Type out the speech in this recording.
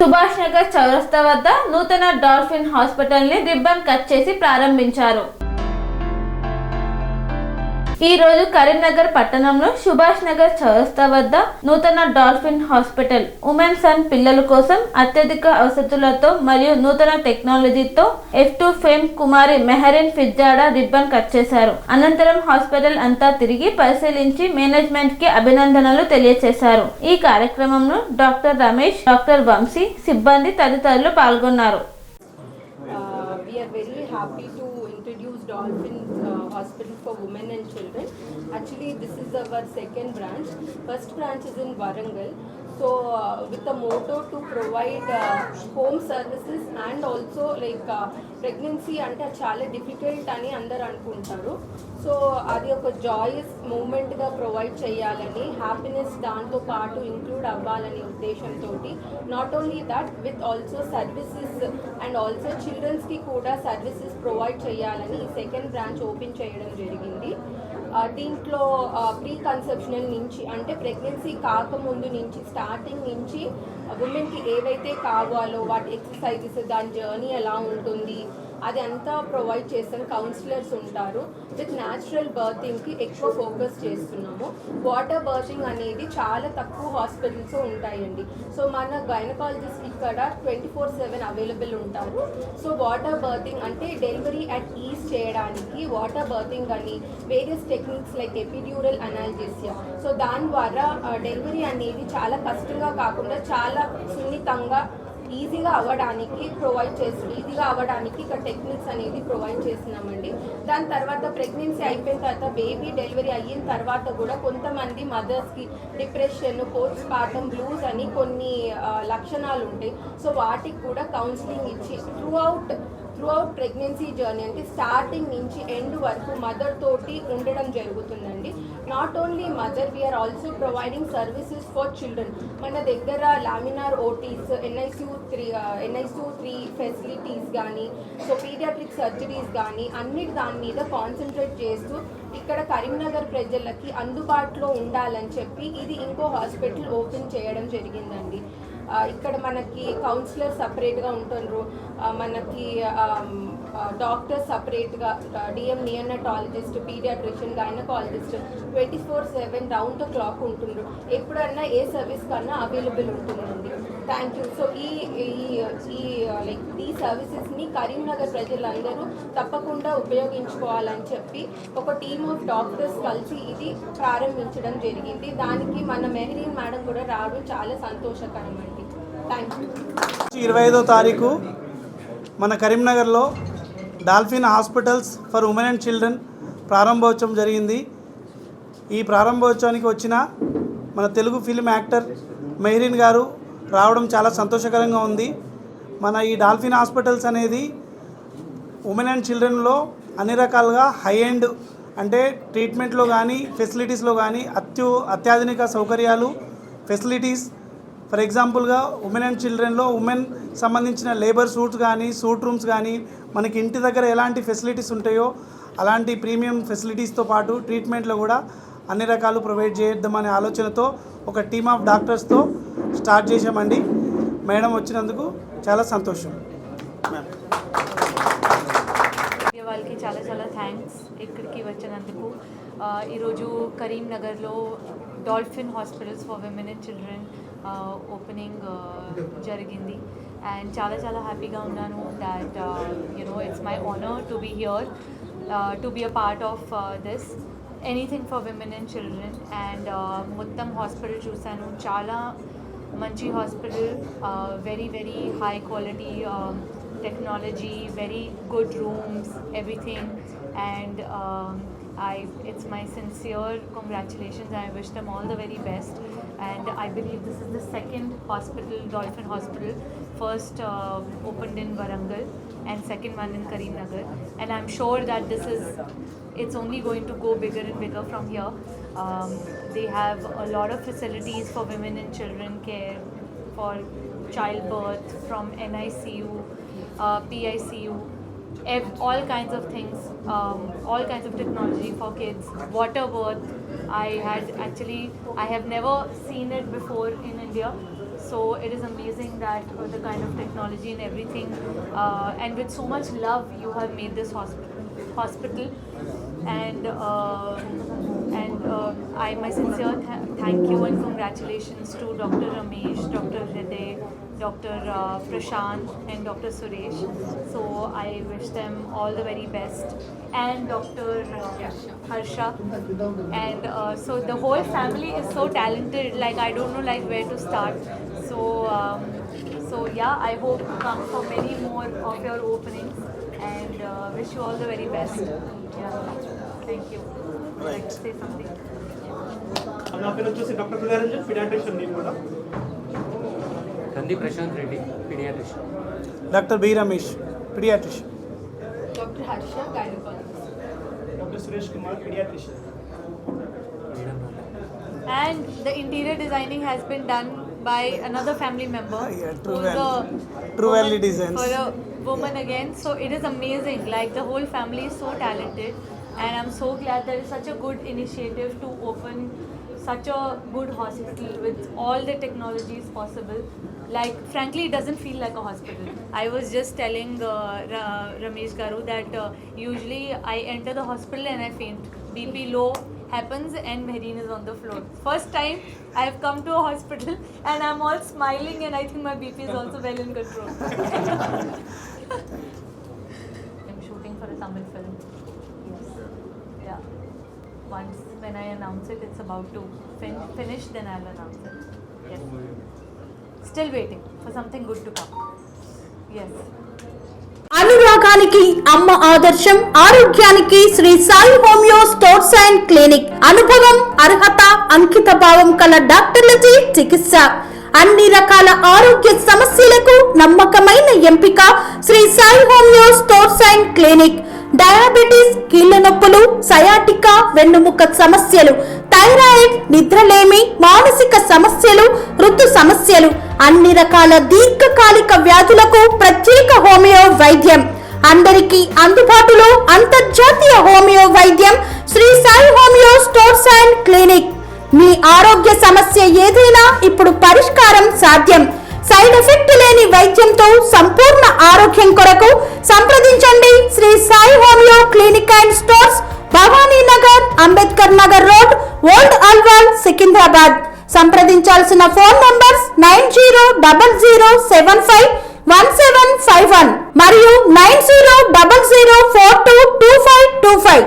సుభాష్ నగర్ చౌరస్తా వద్ద నూతన డాల్ఫిన్ హాస్పిటల్ ని రిబ్బన్ కట్ చేసి ప్రారంభించారు. ఈ రోజు కరీంనగర్ పట్టణంలో సుభాష్ నగర్ చౌరస్తా వద్ద నూతన డాల్ఫిన్ హాస్పిటల్ ఉమెన్స్ అండ్ పిల్లల కోసం అత్యధిక వసతులతో మరియు నూతన టెక్నాలజీతో F2 ఫేమ్ కుమారి మెహరీన్ ఫిర్జాడా రిబ్బన్ కట్ చేశారు. అనంతరం హాస్పిటల్ అంతా తిరిగి పరిశీలించి మేనేజ్మెంట్ కి అభినందనలు తెలియజేశారు. ఈ కార్యక్రమంలో డాక్టర్ రమేష్, డాక్టర్ వంశీ, సిబ్బంది తదితరులు పాల్గొన్నారు. We are very happy to introduce Dolphin Hospital for Women and Children. Actually, this is our second branch. First branch is in Warangal. So, with the motto to provide home services and also pregnancy ante chaala difficult ani andaru anukuntaru. So, adi oka joyous moment ga provide cheyalani, happiness daanto paatu include avvalani uddesham toti. Not only that, with also services and also children's ki kuda services provide cheyalani second branch open cheyadam jarigindi. దీంట్లో pre conceptional నుంచి అంటే pregnancy కాకముందు నుంచి starting నుంచి ఉమెన్కి ఏవైతే కావాలో వాటి ఎక్సర్సైజెస్, దాని జర్నీ ఎలా ఉంటుంది అది అంతా ప్రొవైడ్ చేస్తాం. కౌన్సిలర్స్ ఉంటారు. విత్ న్యాచురల్ బర్తింగ్కి ఎక్కువ ఫోకస్ చేస్తున్నాము. వాటర్ బర్తింగ్ అనేది చాలా తక్కువ హాస్పిటల్స్ ఉంటాయండి. సో మన గైనకాలజిస్ట్ ఇక్కడ 24/7 అవైలబుల్ ఉంటారు. సో వాటర్ బర్తింగ్ అంటే డెలివరీ అట్ ఈజ్ చేయడానికి వాటర్ బర్తింగ్ అని various techniques like epidural analgesia. So దాని ద్వారా డెలివరీ అనేది చాలా కష్టంగా కాకుండా చాలా సున్నితంగా ఈజీగా అవ్వడానికి ఇక్కడ టెక్నిక్స్ అనేది ప్రొవైడ్ చేస్తున్నామండి. దాని తర్వాత ప్రెగ్నెన్సీ అయిపోయిన తర్వాత బేబీ డెలివరీ అయిన తర్వాత కూడా కొంతమంది మదర్స్కి డిప్రెషన్, పోస్ట్ పార్టమ్ బ్లూస్ అని కొన్ని లక్షణాలు ఉంటాయి. సో వాటికి కూడా కౌన్సిలింగ్ ఇచ్చి త్రూఅవుట్ ప్రెగ్నెన్సీ జర్నీ అంటే స్టార్టింగ్ నుంచి ఎండ్ వరకు మదర్ తోటి ఉండడం జరుగుతుందండి. Not only mother, we are also providing services for children. మన దగ్గర లామినార్ ఓటీస్, NICU3 ఫెసిలిటీస్ కానీ, సో పీడియాట్రిక్ సర్జరీస్ కానీ అన్నిటి దాని మీద కాన్సన్ట్రేట్ చేస్తూ ఇక్కడ కరీంనగర్ ప్రజలకి అందుబాటులో ఉండాలని చెప్పి ఇది ఇంకో హాస్పిటల్ ఓపెన్ చేయడం జరిగిందండి. ఇక్కడ మనకి కౌన్సిలర్ సపరేట్గా ఉంటున్నారు, మనకి డాక్టర్ సపరేట్గా, DM neonatologist, paediatrician, gynaecologist 24/7 round the clock ఉంటుండ్రు. ఎప్పుడన్నా ఏ సర్వీస్ కన్నా అవైలబుల్ ఉంటుందండి. Thank you. సో ఈ సర్వీసెస్ని కరీంనగర్ ప్రజలందరూ తప్పకుండా ఉపయోగించుకోవాలని చెప్పి ఒక టీమ్ ఆఫ్ డాక్టర్స్ కలిసి ఇది ప్రారంభించడం జరిగింది. దానికి మన మెహరీన్ మేడం కూడా రావడం చాలా సంతోషకరం అండి. Thank you. 25వ తారీఖు మన కరీంనగర్లో dolphin hospitals for women and children ప్రారంభోత్సవం జరిగింది. ఈ ప్రారంభోత్సవానికి వచ్చిన మన తెలుగు ఫిల్మ్ యాక్టర్ మెహరీన్ గారు రావడం చాలా సంతోషకరంగా ఉంది. మన ఈ డాల్ఫిన్ హాస్పిటల్స్ అనేది ఉమెన్ అండ్ చిల్డ్రన్లో అన్ని రకాలుగా హై ఎండ్ అంటే ట్రీట్మెంట్లో కానీ ఫెసిలిటీస్లో కానీ అత్యాధునిక సౌకర్యాలు ఫెసిలిటీస్. ఫర్ ఎగ్జాంపుల్గా ఉమెన్ అండ్ చిల్డ్రన్లో ఉమెన్ సంబంధించిన లేబర్ సూట్స్ కానీ, సూట్ రూమ్స్ కానీ, మనకి ఇంటి దగ్గర ఎలాంటి ఫెసిలిటీస్ ఉంటాయో అలాంటి ప్రీమియం ఫెసిలిటీస్తో పాటు ట్రీట్మెంట్లో కూడా అన్ని రకాలు ప్రొవైడ్ చేద్దామనే ఆలోచనతో ఒక టీమ్ ఆఫ్ డాక్టర్స్తో స్టార్ట్ చేసామండి. మేడం వచ్చినందుకు చాలా సంతోషం. వాళ్ళకి చాలా చాలా థ్యాంక్స్ ఇక్కడికి వచ్చినందుకు. ఈరోజు కరీంనగర్లో dolphin hospitals for women and children opening జరిగింది. అండ్ చాలా చాలా హ్యాపీగా ఉన్నాను that it's my honour to be here, to be a part of this anything for women and children. And మొత్తం హాస్పిటల్ చూశాను, చాలా మంచి hospital, very very high quality technology, very good rooms, everything. And it's my sincere congratulations. I wish them all the very best. And I believe this is the second hospital, Dolphin Hospital. First opened in Warangal and second one in Karimnagar. And I'm sure that it's only going to go bigger and bigger from here. They have a lot of facilities for women and children care, for childbirth, from NICU, PICU, all kinds of things, all kinds of technology for kids, water birth. I have never seen it before in India. So it is amazing that the kind of technology and everything, and with so much love, you have made this hospital. And I my sincere thank you and congratulations to Dr. Ramesh, Dr. Hriday, Dr. Prashant and Dr. Suresh. So I wish them all the very best, and Dr. Harsha. And so the whole family is so talented, like I don't know like where to start. So yeah, I hope to come for many more of your openings, and wish you all the very best. Yeah, thank you. Would you like to say something? నా పేరు వచ్చేసి doctor పిల్లారంజన్ paediatrician నేను కూడా Kandi Prashanth Reddy paediatrician doctor B Ramesh paediatrician Dr. Harsha, gynecologist. Doctor Suresh Kumar paediatrician And the interior designing has been done by another family member. Yeah, True who's Valley. a True Valley woman Designs. For a woman again. So it is amazing. Like the whole family is so talented. And I'm so glad there is such a good initiative to open such a good hospital with all the technologies possible. Like frankly, it doesn't feel like a hospital. I was just telling Ramesh Garu that usually I enter the hospital and I faint. BP low happens and Mehreen is on the floor. First time I have come to a hospital and I'm all smiling and I think my BP is also well in control. I'm shooting for a Tamil film. Yes. Yeah. Once when I announce it, it's about to finish, then I'll announce it. Yes. Still waiting for something good to come. Yes. అనురాగానికి అమ్మ ఆదర్శం, ఆరోగ్యానికి Sri Sai homeo stores and clinic. అనుభవం, అర్హత, అంకిత భావం కల డాక్టర్లచే చికిత్స. అన్ని రకాల ఆరోగ్య సమస్యలకు నమ్మకమైన ఎంపిక Sri Sai homeo stores and clinic. Diabetes, కీళ్ల నొప్పులు, సయాటికా, వెన్నుముక సమస్యలు, థైరాయిడ్, నిద్రలేమి, మానసిక సమస్యలు, ఋతు సమస్యలు, అన్ని రకాల దీర్ఘకాలిక వ్యాధులకు ప్రత్యేక హోమియో వైద్యం. అందరికీ అందుబాటులో అంతర్జాతీయ హోమియో వైద్యం Shri Sai homeo stores and clinic. మీ ఆరోగ్య సమస్య ఏదైనా ఇప్పుడు పరిష్కారం సాధ్యం. సైడ్ ఎఫెక్ట్ లేని వైద్యంతో సంపూర్ణ ఆరోగ్యం కొరకు సంప్రదించండి Shri Sai homeo clinic and stores, Bhavani Nagar, Ambedkar Nagar road, old Alwal, Secunderabad. సంప్రదించాల్సిన ఫోన్ నంబర్స్ 9000751751 మరియు 9000422525.